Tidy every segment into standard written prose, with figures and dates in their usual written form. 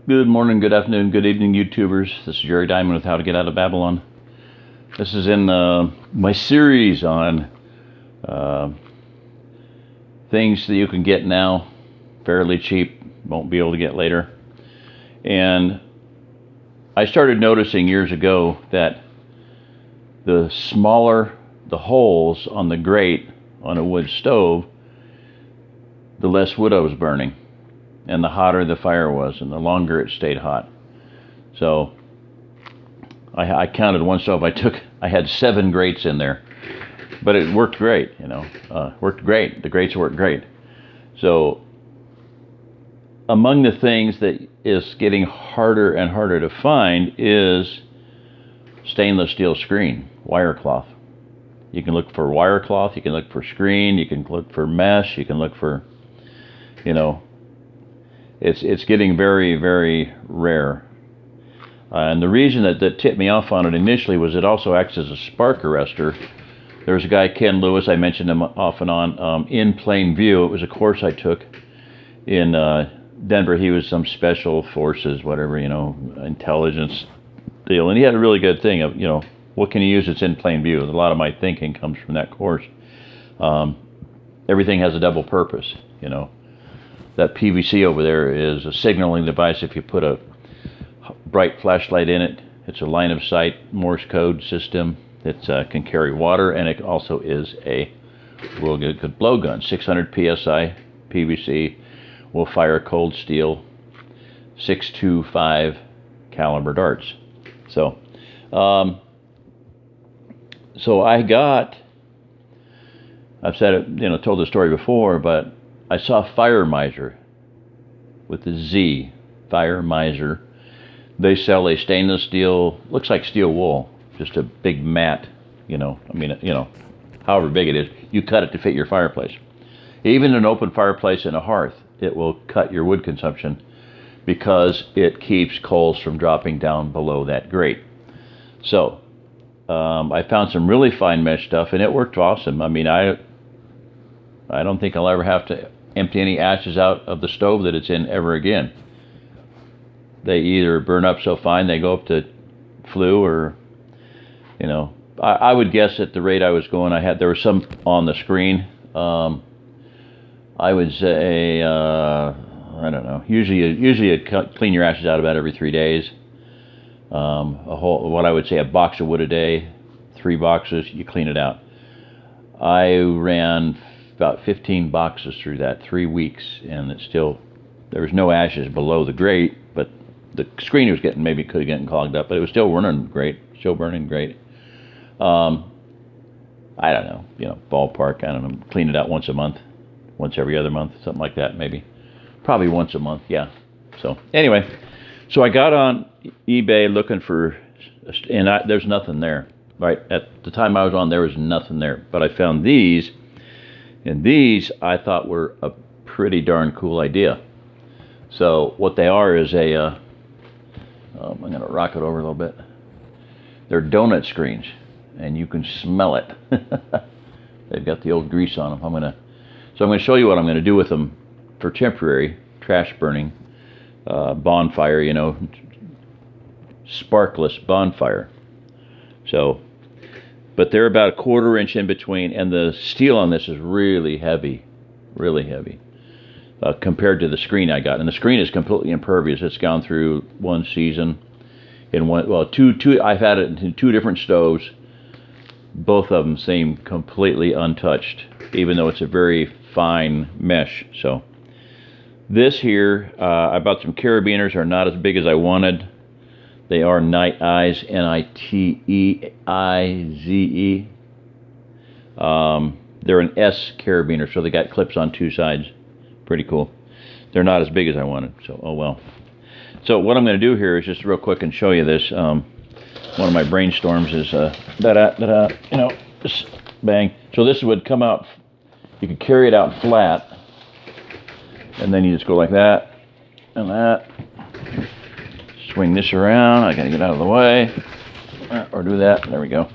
Good morning, good afternoon, good evening, YouTubers. This is Jerry Diamond with How to Get Out of Babylon. This is in my series on things that you can get now fairly cheap, won't be able to get later. And I started noticing years ago that the smaller the holes on the grate on a wood stove, the less wood I was burning, and the hotter the fire was, and the longer it stayed hot. So I counted one stove. I had 7 grates in there, but it worked great. Worked great. The grates worked great. So among the things that is getting harder and harder to find is stainless steel screen, wire cloth. You can look for wire cloth, you can look for screen, you can look for mesh, you can look for, it's getting very, very rare. And the reason that tipped me off on it initially was it also acts as a spark arrestor. There was a guy, Ken Lewis, I mentioned him off and on, in plain view. It was a course I took in Denver. He was some special forces, whatever, intelligence deal. And he had a really good thing of, what can you use that's in plain view? A lot of my thinking comes from that course. Everything has a double purpose, That PVC over there is a signaling device. If you put a bright flashlight in it, it's a line of sight Morse code system that can carry water, and it also is a real good blowgun. 600 psi PVC will fire cold steel 625 caliber darts. So I've said it, told the story before, but I saw Fire Miser with the Z, Fire Miser. They sell a stainless steel, looks like steel wool, just a big mat, however big it is, you cut it to fit your fireplace. Even an open fireplace and a hearth, it will cut your wood consumption because it keeps coals from dropping down below that grate. So I found some really fine mesh stuff, and it worked awesome. I don't think I'll ever have to empty any ashes out of the stove that it's in ever again. They either burn up so fine they go up to flue, or, I would guess at the rate I was going, there was some on the screen. I would say, I don't know, usually you'd clean your ashes out about every 3 days. What I would say, a box of wood a day, 3 boxes, you clean it out. I ran about 15 boxes through that, 3 weeks, and there was no ashes below the grate, but the screen was could have getting clogged up, but it was still burning great. I don't know, ballpark, I don't know, clean it out once a month, once every other month, something like that, maybe. Probably once a month, yeah. So anyway, so I got on eBay looking for, and there's nothing there. Right, at the time I was on, there was nothing there. But I found these, and these I thought were a pretty darn cool idea. So what they are is I'm going to rock it over a little bit. They're donut screens, and you can smell it. They've got the old grease on them. I'm going to show you what I'm going to do with them for temporary trash burning, bonfire, sparkless bonfire. So, but they're about a 1/4 inch in between, and the steel on this is really heavy, compared to the screen I got. And the screen is completely impervious. It's gone through one season in two. I've had it in 2 different stoves. Both of them seem completely untouched, even though it's a very fine mesh. So this here, I bought some carabiners. Are not as big as I wanted. They are Night Eyes, Niteize. They're an S carabiner, so they got clips on 2 sides. Pretty cool. They're not as big as I wanted, so oh well. So what I'm going to do here is just real quick and show you this. One of my brainstorms is just bang. So this would come out. You could carry it out flat, and then you just go like that and that. Swing this around. I gotta get out of the way, or do that. There we go.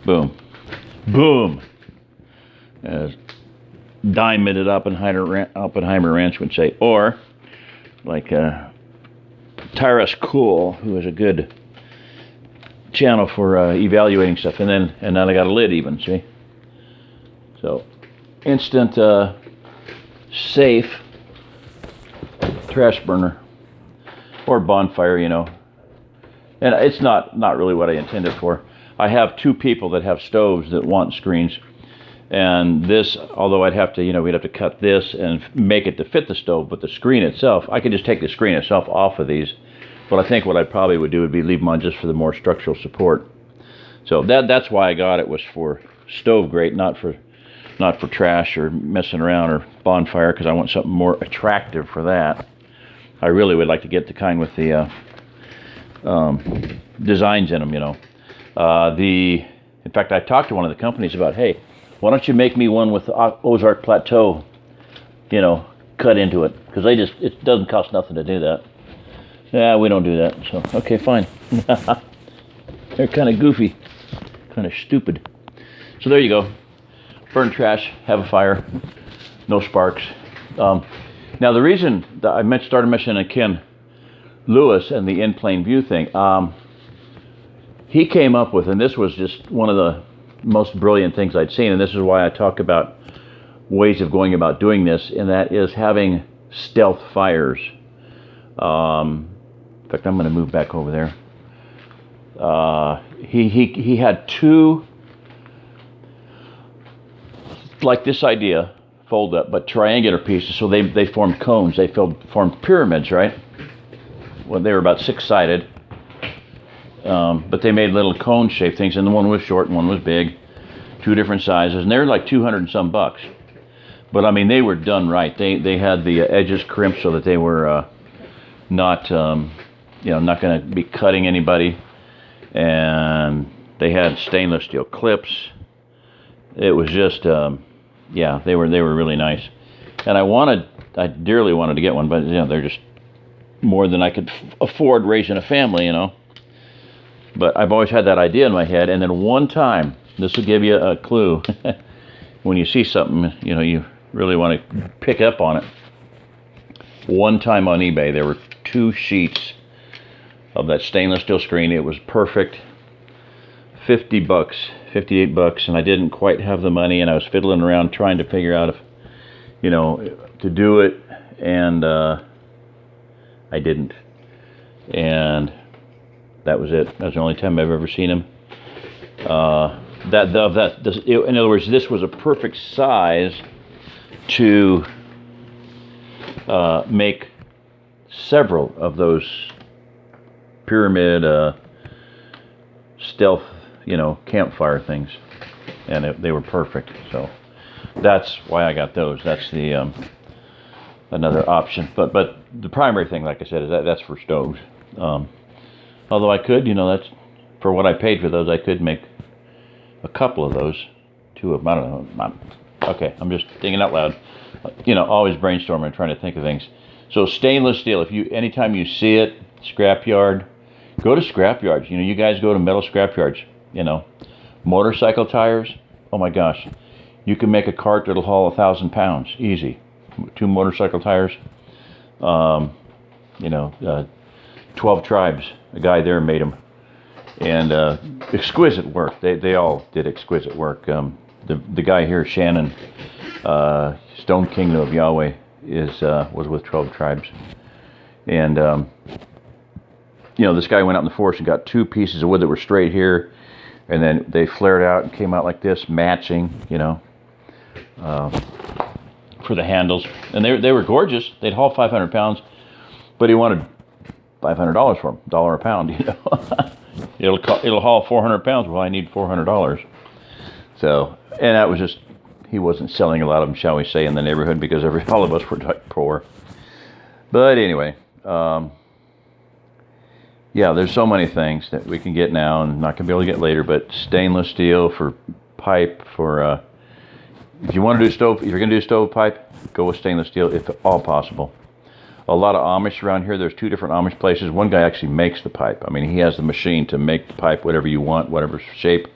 Boom, boom. As Diamond at Oppenheimer Ranch would say, or like Tyrus Cool, who is a good channel for evaluating stuff, and then I got a lid even, see? So instant safe trash burner or bonfire, you know. And it's not really what I intended for. I have two people that have stoves that want screens, and this, although I'd have to, you know, we'd have to cut this and make it to fit the stove, but the screen itself, I could just take the screen itself off of these. But I think what I probably would do would be leave them on just for the more structural support. So that's why I got it, was for stove grate, not for trash or messing around or bonfire, because I want something more attractive for that. I really would like to get the kind with the designs in them, you know. In fact, I talked to one of the companies about, hey, why don't you make me one with the Ozark Plateau, you know, cut into it, because it doesn't cost nothing to do that. Yeah, we don't do that. So okay, fine. They're kind of goofy, kind of stupid. So there you go. Burn trash, have a fire, no sparks. Now the reason that I started mentioning Ken Lewis and the in plain view thing, he came up with, and this was just one of the most brilliant things I'd seen, and this is why I talk about ways of going about doing this, and that is having stealth fires. In fact, I'm going to move back over there. He had two, like this idea, fold up, but triangular pieces, so they formed cones. They formed pyramids, right? Well, they were about 6-sided, but they made little cone-shaped things, and the one was short and one was big, two different sizes, and they were like 200 and some bucks. But I mean, they were done right. They had the edges crimped so that they were not, you know, not going to be cutting anybody, and they had stainless steel clips. It was just, yeah, they were really nice, and I dearly wanted to get one, but you know, they're just more than I could afford raising a family, you know. But I've always had that idea in my head, and then one time, this will give you a clue, when you see something, you know, you really want to pick up on it. One time on eBay, there were 2 sheets of that stainless steel screen. It was perfect, $50, $58, and I didn't quite have the money, and I was fiddling around trying to figure out if, you know, to do it, and I didn't, and that was it. That was the only time I've ever seen him. In other words, this was a perfect size to make several of those pyramid stealth, you know, campfire things, and they were perfect. So that's why I got those. That's the another option. But the primary thing, like I said, is that's for stoves. Although I could, you know, that's for what I paid for those. I could make a couple of those, 2 of them. I don't know. Okay, I'm just thinking out loud. You know, always brainstorming and trying to think of things. So stainless steel. Anytime you see it, scrapyard, go to scrapyards. You know, you guys go to metal scrapyards. You know, motorcycle tires. Oh my gosh, you can make a cart that'll haul 1,000 pounds easy. 2 motorcycle tires. You know, 12 Tribes. A guy there made them, and exquisite work. They all did exquisite work. The guy here, Shannon, Stone Kingdom of Yahweh, was with 12 Tribes, and you know, this guy went out in the forest and got 2 pieces of wood that were straight here, and then they flared out and came out like this, matching, you know, for the handles, and they were gorgeous. They'd haul 500 pounds, but he wanted $500 for them, $1 a pound, you know. it'll haul 400 pounds. Well, I need $400. So, and that was just, he wasn't selling a lot of them, shall we say, in the neighborhood, because all of us were poor. But anyway, yeah, there's so many things that we can get now and not gonna be able to get later. But stainless steel for pipe, for if you want to do stove, if you're gonna do stove pipe, go with stainless steel if at all possible. A lot of Amish around here. There's 2 different Amish places. One guy actually makes the pipe. I mean, he has the machine to make the pipe whatever you want, whatever shape.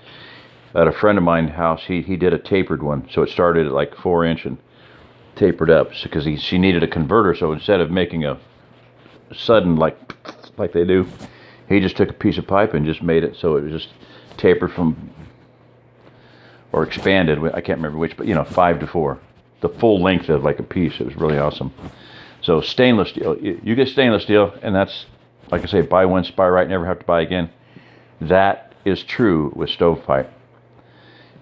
At a friend of mine's house, he did a tapered one, so it started at like 4-inch and tapered up, because she needed a converter. So instead of making a sudden, like, like they do. He just took a piece of pipe and just made it so it was just tapered from, or expanded, I can't remember which, but 5 to 4. The full length of like a piece. It was really awesome. So stainless steel, you get stainless steel, and that's, like I say, buy once, buy right, never have to buy again. That is true with stovepipe.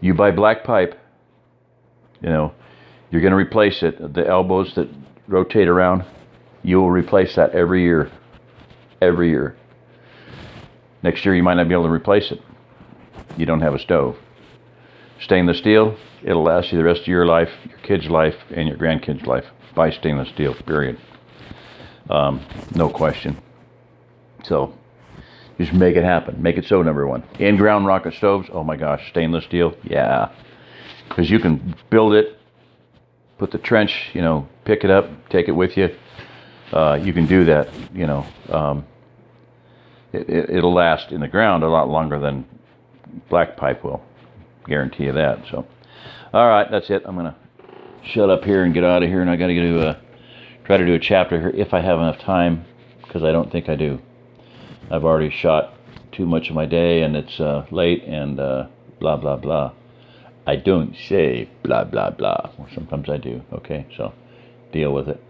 You buy black pipe, you're going to replace it. The elbows that rotate around, you will replace that every year. Every year. Next year you might not be able to replace it. You don't have a stove. Stainless steel, it'll last you the rest of your life, your kids' life, and your grandkids' life. Buy stainless steel, period. No question. So, just make it happen. Make it so, number one. In-ground rocket stoves, oh my gosh, stainless steel, yeah. Because you can build it, put the trench, pick it up, take it with you. You can do that, It'll last in the ground a lot longer than black pipe will. Guarantee you that. So, all right, that's it. I'm gonna shut up here and get out of here, and I gotta try to do a chapter here if I have enough time, because I don't think I do. I've already shot too much of my day, and it's late, and blah blah blah. I don't say blah blah blah. Well, sometimes I do. Okay, so deal with it.